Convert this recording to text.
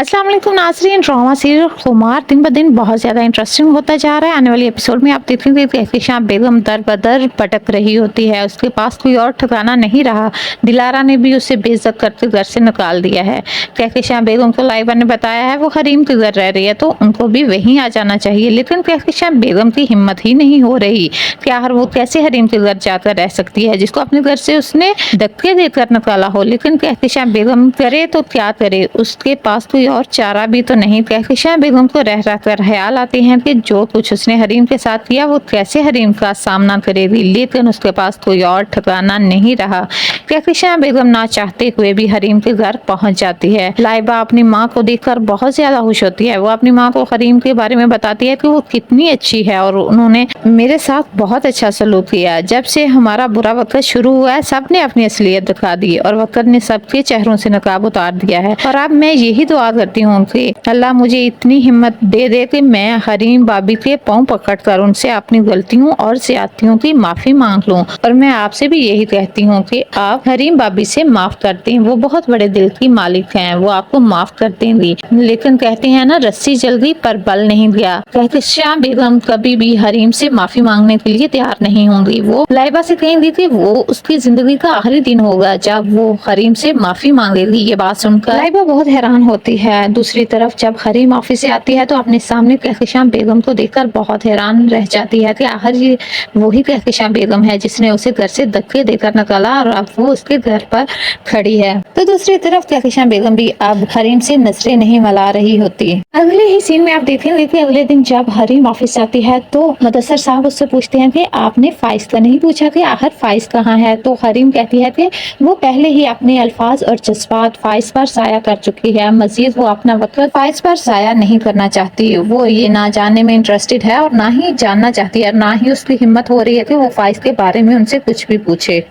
अस्सलाम वालेकुम नाज़रीन। ड्रामा सीरियल खुमार दिन ब दिन बहुत ज़्यादा इंटरेस्टिंग होता जा रहा है। आने वाली एपिसोड में आप देखेंगे कि एहतेशाम बेगम दर बदर भटक रही होती है, उसके पास कोई और ठिकाना नहीं रहा। दिलारा ने भी उसे बेइज्जत करके घर से निकाल दिया है। एहतेशाम बेगम को लाइबा ने बताया है वो हरीम के घर रह रही है तो उनको भी वहीं आ जाना चाहिए, लेकिन एहतेशाम बेगम की हिम्मत ही नहीं हो रही कि आखिर वो कैसे हरीम के घर जाकर रह सकती है जिसको अपने घर से उसने धक्के देकर निकाला हो। लेकिन एहतेशाम बेगम करे तो क्या करे, उसके पास कोई और चारा भी तो नहीं। एहतेशाम बेगम को रह रह कर ख्याल आते हैं कि जो कुछ उसने हरीम के साथ किया वो कैसे हरीम का सामना करेगी, लेकिन उसके पास कोई और ठिकाना नहीं रहा। एहतेशाम बेगम ना चाहते हुए भी हरीम के घर पहुंच जाती है। लाइबा अपनी माँ को देखकर बहुत ज्यादा खुश होती है। वो अपनी माँ को हरीम के बारे में बताती है कि वो कितनी अच्छी है और उन्होंने मेरे साथ बहुत अच्छा सलूक किया। जब से हमारा बुरा वक्त शुरू हुआ है सबने अपनी असलियत दिखा दी और वक्त ने सबके चेहरों से नकाब उतार दिया है, और अब मैं यही दुआ करती हूँ कि अल्लाह मुझे इतनी हिम्मत दे दे कि मैं हरीम भाभी के पांव पकड़कर उनसे अपनी गलतियों और ज्यादतियों की माफी मांग लूं। और मैं आपसे भी यही कहती हूँ कि आप हरीम भाभी से माफ कर दें, वो बहुत बड़े दिल की मालिक हैं, वो आपको माफ कर देंगी। लेकिन कहते हैं ना, रस्सी जल गई पर बल नहीं गया। एहतेशाम बेगम कभी भी हरीम से माफी मांगने के लिए तैयार नहीं होंगी। वो लाइबा से कहेंगी कि वो उसकी जिंदगी का आखिरी दिन होगा जब वो हरीम से माफी मांगेगी। ये बात सुनकर लाइबा बहुत हैरान होती है। दूसरी तरफ जब हरीम ऑफिस से आती है तो अपने सामने एहतेशाम बेगम को देखकर बहुत हैरान रह जाती है कि आखिर ये वही एहतेशाम बेगम है जिसने उसे घर से धक्के देकर निकाला और अब वो उसके घर पर खड़ी है। तो दूसरी तरफ एहतेशाम बेगम भी अब हरीम से नजरें नहीं मिला रही होती। अगले ही सीन में आप देखेंगे कि अगले दिन जब हरीम ऑफिस आती है तो मुदस्सर साहब उससे पूछते हैं कि आपने फाइज का नहीं पूछा कि आखिर फाइज कहाँ है। तो हरीम कहती है कि वो पहले ही अपने अल्फाज और जज्बात फाइज पर साया कर चुकी है, मजीद वो अपना वक्त फाइज पर साया नहीं करना चाहती। वो ये ना जानने में इंटरेस्टेड है और ना ही जानना चाहती है, ना ही उसकी हिम्मत हो रही है कि वो फाइज के बारे में उनसे कुछ भी पूछे।